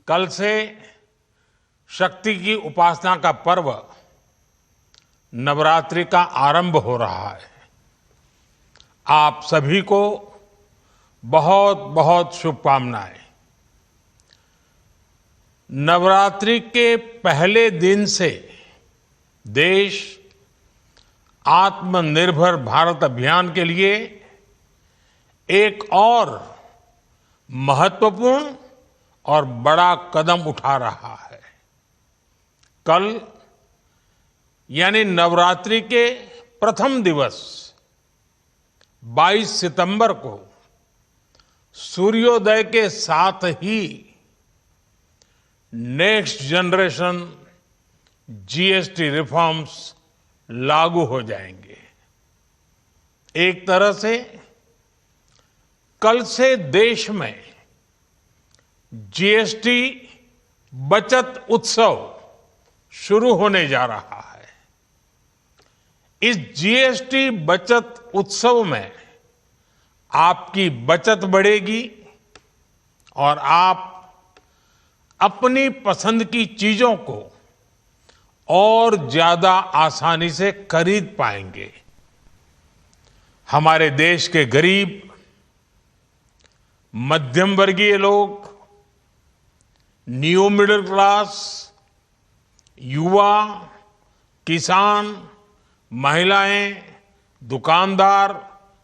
कल से शक्ति की उपासना का पर्व नवरात्रि का आरंभ हो रहा है। आप सभी को बहुत बहुत शुभकामनाएं। नवरात्रि के पहले दिन से देश आत्मनिर्भर भारत अभियान के लिए एक और महत्वपूर्ण और बड़ा कदम उठा रहा है। कल यानी नवरात्रि के प्रथम दिवस 22 सितंबर को सूर्योदय के साथ ही नेक्स्ट जनरेशन जीएसटी रिफॉर्म्स लागू हो जाएंगे। एक तरह से कल से देश में जीएसटी बचत उत्सव शुरू होने जा रहा है। इस जीएसटी बचत उत्सव में आपकी बचत बढ़ेगी और आप अपनी पसंद की चीजों को और ज्यादा आसानी से खरीद पाएंगे। हमारे देश के गरीब, मध्यम वर्गीय लोग, न्यू मिडिल क्लास, युवा, किसान, महिलाएं, दुकानदार,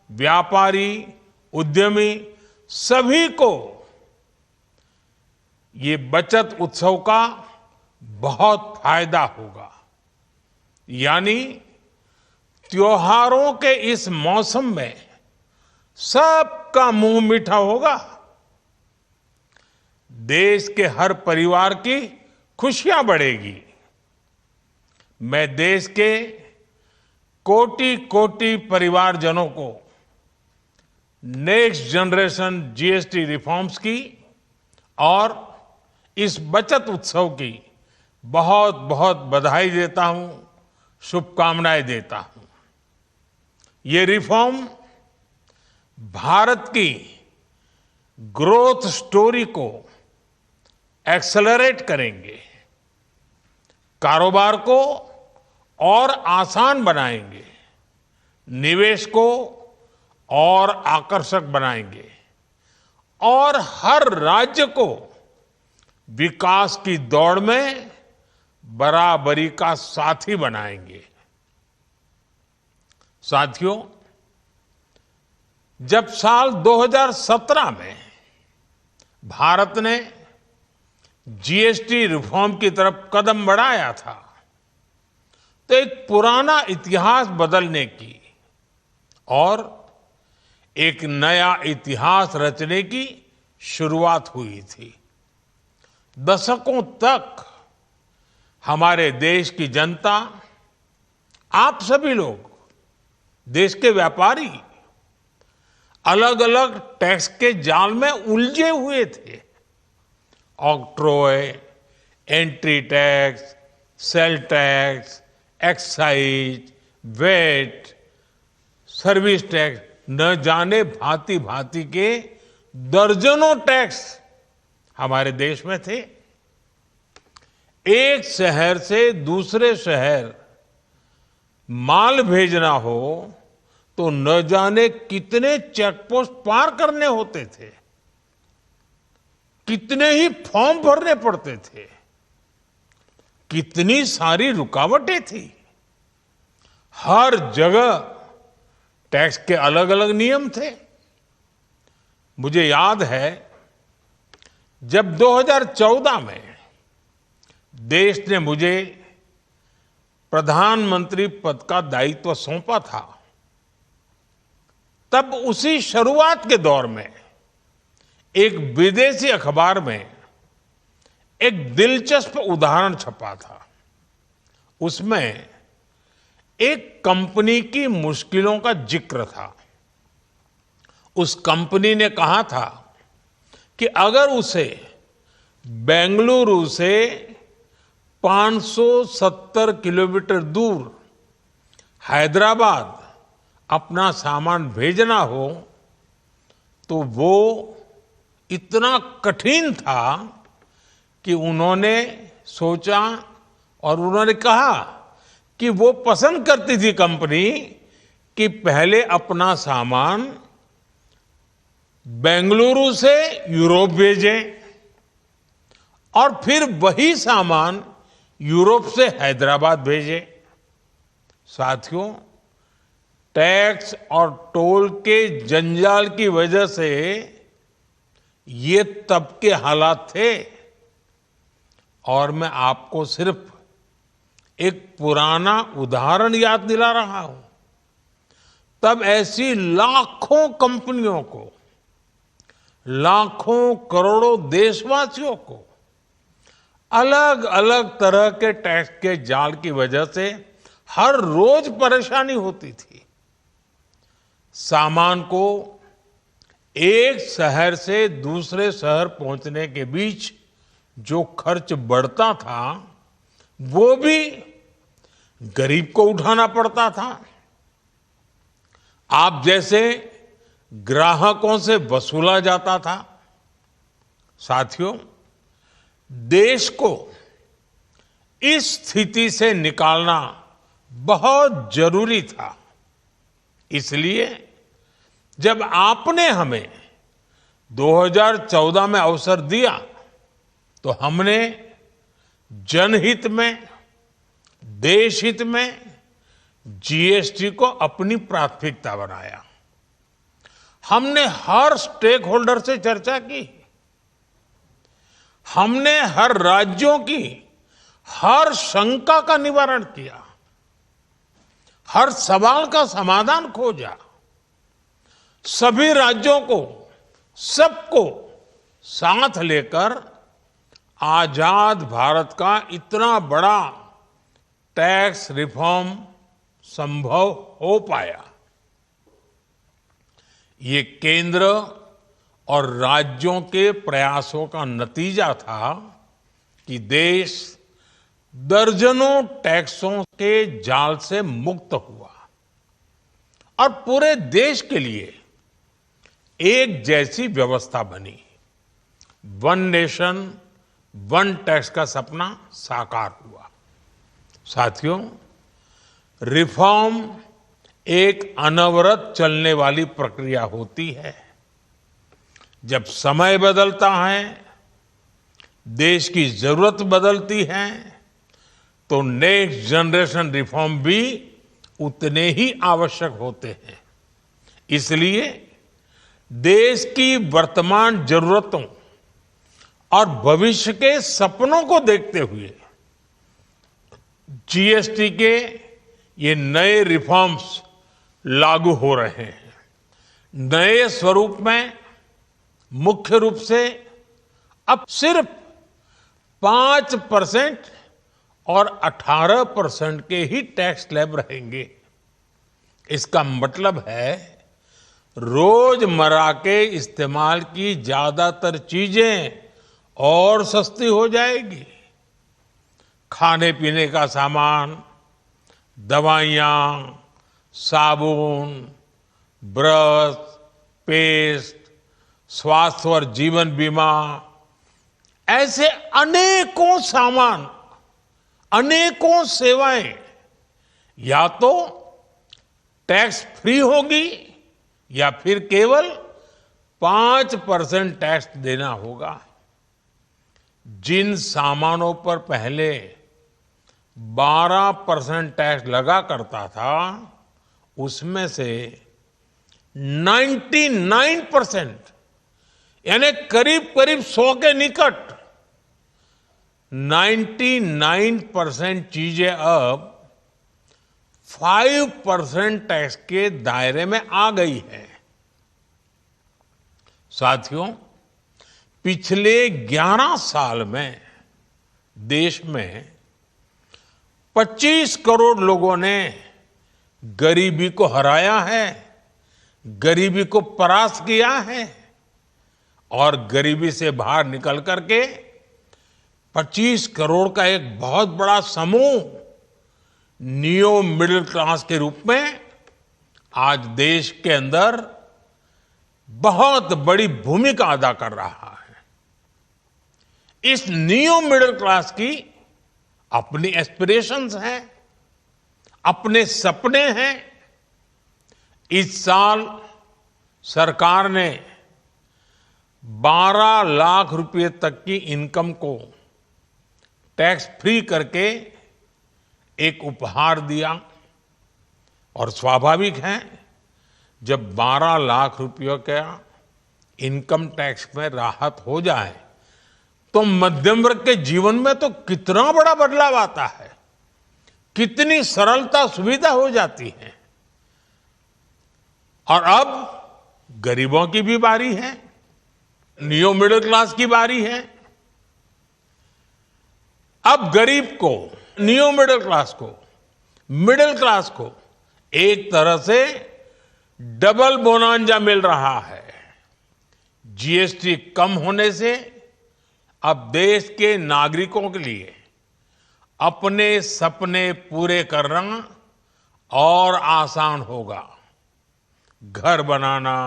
व्यापारी, उद्यमी सभी को ये बचत उत्सव का बहुत फायदा होगा। यानी त्योहारों के इस मौसम में सबका मुंह मीठा होगा। देश के हर परिवार की खुशियां बढ़ेगी। मैं देश के कोटि कोटि परिवारजनों को नेक्स्ट जनरेशन जीएसटी रिफॉर्म्स की और इस बचत उत्सव की बहुत बहुत बधाई देता हूं, शुभकामनाएं देता हूं। ये रिफॉर्म भारत की ग्रोथ स्टोरी को एक्सेलरेट करेंगे, कारोबार को और आसान बनाएंगे, निवेश को और आकर्षक बनाएंगे और हर राज्य को विकास की दौड़ में बराबरी का साथी बनाएंगे। साथियों, जब साल 2017 में भारत ने जीएसटी रिफॉर्म की तरफ कदम बढ़ाया था तो एक पुराना इतिहास बदलने की और एक नया इतिहास रचने की शुरुआत हुई थी। दशकों तक हमारे देश की जनता, आप सभी लोग, देश के व्यापारी अलग अलग टैक्स के जाल में उलझे हुए थे। Octroi, entry tax, sale tax, excise, VAT, service tax, न जाने भांति भांति के दर्जनों टैक्स हमारे देश में थे। एक शहर से दूसरे शहर माल भेजना हो तो न जाने कितने चेकपोस्ट पार करने होते थे, कितने ही फॉर्म भरने पड़ते थे, कितनी सारी रुकावटें थी। हर जगह टैक्स के अलग अलग नियम थे। मुझे याद है जब 2014 में देश ने मुझे प्रधानमंत्री पद का दायित्व सौंपा था, तब उसी शुरुआत के दौर में एक विदेशी अखबार में एक दिलचस्प उदाहरण छपा था। उसमें एक कंपनी की मुश्किलों का जिक्र था। उस कंपनी ने कहा था कि अगर उसे बेंगलुरु से 570 किलोमीटर दूर हैदराबाद अपना सामान भेजना हो तो वो इतना कठिन था कि उन्होंने सोचा और उन्होंने कहा कि वो पसंद करती थी कंपनी कि पहले अपना सामान बेंगलुरु से यूरोप भेजें और फिर वही सामान यूरोप से हैदराबाद भेजें। साथियों, टैक्स और टोल के जंजाल की वजह से ये तब के हालात थे। और मैं आपको सिर्फ एक पुराना उदाहरण याद दिला रहा हूं। तब ऐसी लाखों कंपनियों को, लाखों करोड़ों देशवासियों को अलग अलग तरह के टैक्स के जाल की वजह से हर रोज परेशानी होती थी। सामान को एक शहर से दूसरे शहर पहुंचने के बीच जो खर्च बढ़ता था वो भी गरीब को उठाना पड़ता था। आप जैसे ग्राहकों से वसूला जाता था। साथियों, देश को इस स्थिति से निकालना बहुत जरूरी था। इसलिए जब आपने हमें 2014 में अवसर दिया तो हमने जनहित में, देशहित में जीएसटी को अपनी प्राथमिकता बनाया। हमने हर स्टेक होल्डर से चर्चा की। हमने हर राज्यों की हर शंका का निवारण किया, हर सवाल का समाधान खोजा। सभी राज्यों को, सबको साथ लेकर आजाद भारत का इतना बड़ा टैक्स रिफॉर्म संभव हो पाया। ये केंद्र और राज्यों के प्रयासों का नतीजा था कि देश दर्जनों टैक्सों के जाल से मुक्त हुआ और पूरे देश के लिए एक जैसी व्यवस्था बनी। वन नेशन वन टैक्स का सपना साकार हुआ। साथियों, रिफॉर्म एक अनवरत चलने वाली प्रक्रिया होती है। जब समय बदलता है, देश की जरूरत बदलती है, तो नेक्स्ट जनरेशन रिफॉर्म भी उतने ही आवश्यक होते हैं। इसलिए देश की वर्तमान जरूरतों और भविष्य के सपनों को देखते हुए जीएसटी के ये नए रिफॉर्म्स लागू हो रहे हैं। नए स्वरूप में मुख्य रूप से अब सिर्फ 5% और 18% के ही टैक्स स्लैब रहेंगे। इसका मतलब है रोजमर्रा के इस्तेमाल की ज्यादातर चीजें और सस्ती हो जाएगी। खाने पीने का सामान, दवाइयाँ, साबुन, ब्रश, पेस्ट, स्वास्थ्य और जीवन बीमा, ऐसे अनेकों सामान, अनेकों सेवाएं या तो टैक्स फ्री होगी या फिर केवल 5% टैक्स देना होगा। जिन सामानों पर पहले 12% टैक्स लगा करता था, उसमें से 99% यानी करीब करीब 100 के निकट 99% चीजें अब 5% टैक्स के दायरे में आ गई है। साथियों, पिछले 11 साल में देश में 25 करोड़ लोगों ने गरीबी को हराया है, गरीबी को परास्त किया है और गरीबी से बाहर निकल करके 25 करोड़ का एक बहुत बड़ा समूह नियो मिडिल क्लास के रूप में आज देश के अंदर बहुत बड़ी भूमिका अदा कर रहा है। इस न्यू मिडिल क्लास की अपनी एस्पिरेशंस हैं, अपने सपने हैं। इस साल सरकार ने 12 लाख रुपए तक की इनकम को टैक्स फ्री करके एक उपहार दिया। और स्वाभाविक है, जब 12 लाख रुपयों का इनकम टैक्स में राहत हो जाए तो मध्यम वर्ग के जीवन में तो कितना बड़ा बदलाव आता है, कितनी सरलता सुविधा हो जाती है। और अब गरीबों की भी बारी है, न्यू मिडिल क्लास की बारी है। अब गरीब को, न्यू मिडिल क्लास को एक तरह से डबल बोनांजा मिल रहा है। जीएसटी कम होने से अब देश के नागरिकों के लिए अपने सपने पूरे करना और आसान होगा। घर बनाना,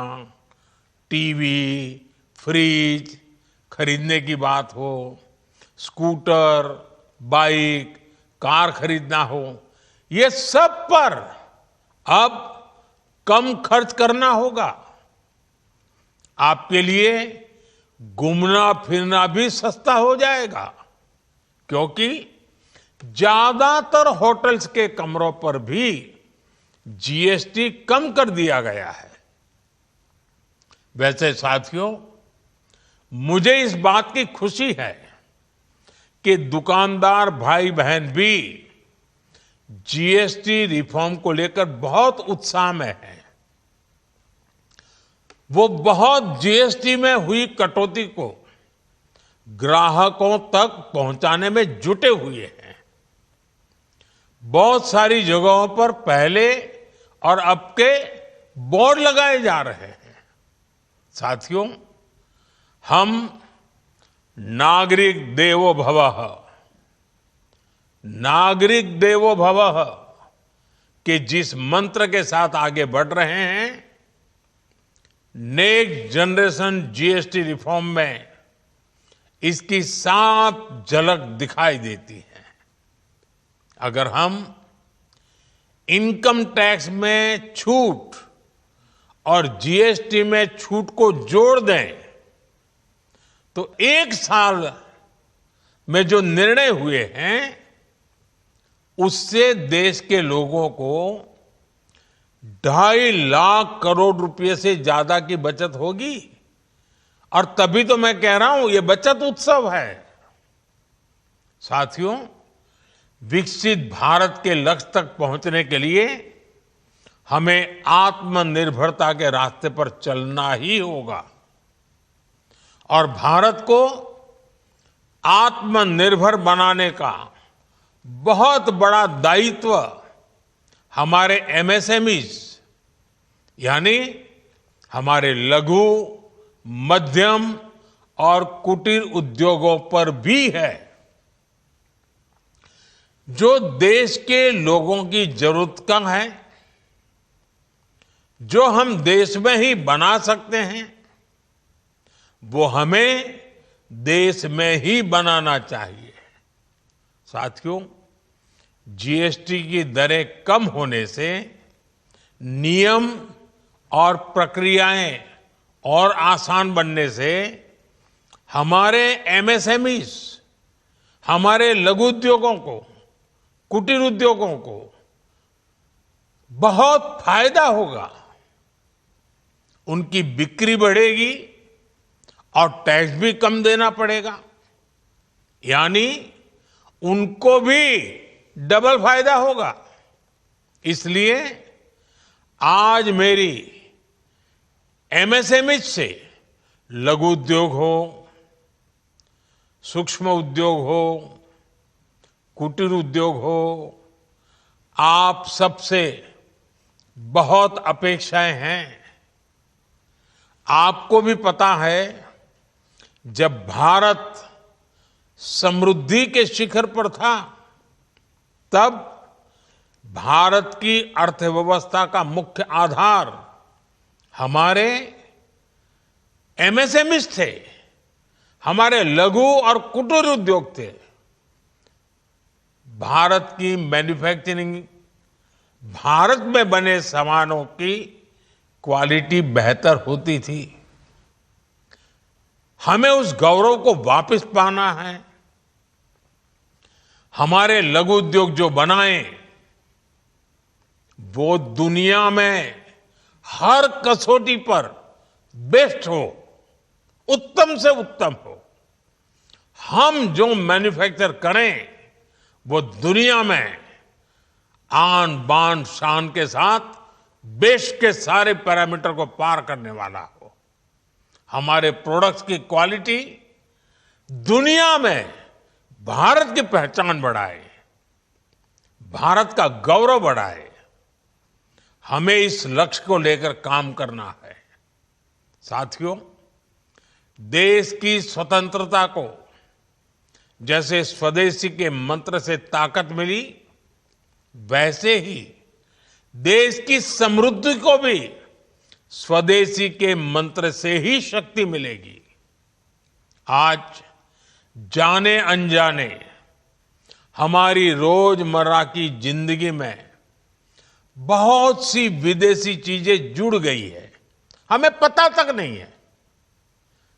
टीवी, फ्रिज खरीदने की बात हो, स्कूटर, बाइक, कार खरीदना हो, ये सब पर अब कम खर्च करना होगा। आपके लिए घूमना फिरना भी सस्ता हो जाएगा, क्योंकि ज्यादातर होटल्स के कमरों पर भी जीएसटी कम कर दिया गया है। वैसे साथियों, मुझे इस बात की खुशी है कि दुकानदार भाई बहन भी जीएसटी रिफॉर्म को लेकर बहुत उत्साह में हैं। वो बहुत जीएसटी में हुई कटौती को ग्राहकों तक पहुंचाने में जुटे हुए हैं। बहुत सारी जगहों पर पहले और अब के बोर्ड लगाए जा रहे हैं। साथियों, हम नागरिक देवो भवः के जिस मंत्र के साथ आगे बढ़ रहे हैं, नेक्स्ट जनरेशन जीएसटी रिफॉर्म में इसकी साफ झलक दिखाई देती है। अगर हम इनकम टैक्स में छूट और जीएसटी में छूट को जोड़ दें तो एक साल में जो निर्णय हुए हैं, उससे देश के लोगों को 2.5 लाख करोड़ रुपए से ज्यादा की बचत होगी। और तभी तो मैं कह रहा हूं, ये बचत उत्सव है। साथियों, विकसित भारत के लक्ष्य तक पहुंचने के लिए हमें आत्मनिर्भरता के रास्ते पर चलना ही होगा। और भारत को आत्मनिर्भर बनाने का बहुत बड़ा दायित्व हमारे एमएसएमईज यानी हमारे लघु, मध्यम और कुटीर उद्योगों पर भी है, जो देश के लोगों की जरूरत का है, जो हम देश में ही बना सकते हैं, वो हमें देश में ही बनाना चाहिए। साथियों, जीएसटी की दरें कम होने से नियम और प्रक्रियाएं और आसान बनने से हमारे एमएसएमईज, हमारे लघु उद्योगों को, कुटीर उद्योगों को बहुत फायदा होगा। उनकी बिक्री बढ़ेगी और टैक्स भी कम देना पड़ेगा, यानी उनको भी डबल फायदा होगा। इसलिए आज मेरी एमएसएमई से लघु उद्योग हो, सूक्ष्म उद्योग हो, कुटीर उद्योग हो, आप सबसे बहुत अपेक्षाएं हैं। आपको भी पता है, जब भारत समृद्धि के शिखर पर था, तब भारत की अर्थव्यवस्था का मुख्य आधार हमारे एमएसएमईज थे, हमारे लघु और कुटीर उद्योग थे, भारत की मैन्युफैक्चरिंग, भारत में बने सामानों की क्वालिटी बेहतर होती थी। हमें उस गौरव को वापस पाना है। हमारे लघु उद्योग जो बनाए वो दुनिया में हर कसौटी पर बेस्ट हो, उत्तम से उत्तम हो। हम जो मैन्युफैक्चर करें वो दुनिया में आन बान शान के साथ देश के सारे पैरामीटर को पार करने वाला हो। हमारे प्रोडक्ट्स की क्वालिटी दुनिया में भारत की पहचान बढ़ाए, भारत का गौरव बढ़ाए। हमें इस लक्ष्य को लेकर काम करना है। साथियों, देश की स्वतंत्रता को जैसे स्वदेशी के मंत्र से ताकत मिली, वैसे ही देश की समृद्धि को भी स्वदेशी के मंत्र से ही शक्ति मिलेगी। आज जाने अनजाने हमारी रोजमर्रा की जिंदगी में बहुत सी विदेशी चीजें जुड़ गई है, हमें पता तक नहीं है।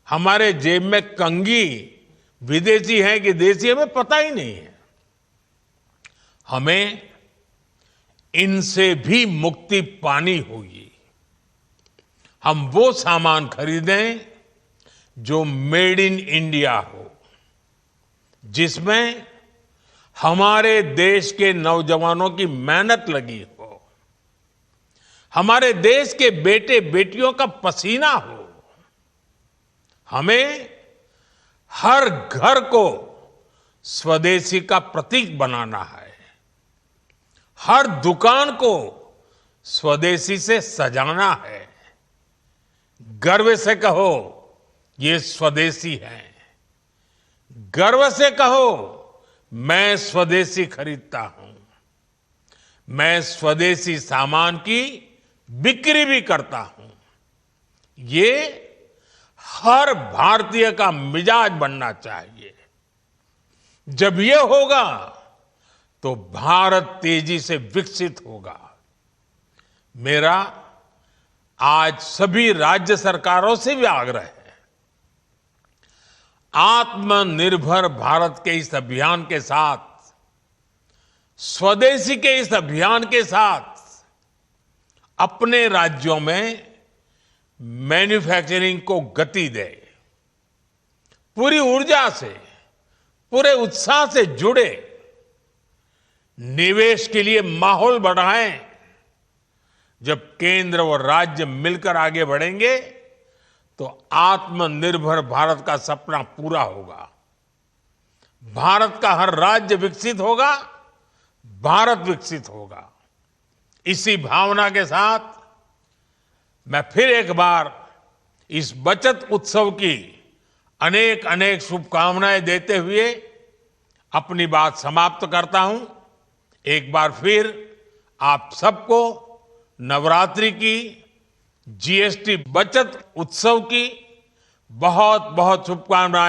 हमारे जेब में कंघी विदेशी है कि देसी, हमें पता ही नहीं है। हमें इनसे भी मुक्ति पानी होगी। हम वो सामान खरीदें जो मेड इन इंडिया हो, जिसमें हमारे देश के नौजवानों की मेहनत लगी हो, हमारे देश के बेटे बेटियों का पसीना हो। हमें हर घर को स्वदेशी का प्रतीक बनाना है, हर दुकान को स्वदेशी से सजाना है। गर्व से कहो ये स्वदेशी है, गर्व से कहो मैं स्वदेशी खरीदता हूं, मैं स्वदेशी सामान की बिक्री भी करता हूं। ये हर भारतीय का मिजाज बनना चाहिए। जब ये होगा तो भारत तेजी से विकसित होगा। मेरा आज सभी राज्य सरकारों से भी आग्रह है, आत्मनिर्भर भारत के इस अभियान के साथ, स्वदेशी के इस अभियान के साथ अपने राज्यों में मैन्युफैक्चरिंग को गति दे, पूरी ऊर्जा से, पूरे उत्साह से जुड़े, निवेश के लिए माहौल बढ़ाएं। जब केंद्र और राज्य मिलकर आगे बढ़ेंगे तो आत्मनिर्भर भारत का सपना पूरा होगा। भारत का हर राज्य विकसित होगा, भारत विकसित होगा। इसी भावना के साथ मैं फिर एक बार इस बचत उत्सव की अनेक अनेक शुभकामनाएं देते हुए अपनी बात समाप्त करता हूं। एक बार फिर आप सबको नवरात्रि की, जीएसटी बचत उत्सव की बहुत बहुत शुभकामनाएं।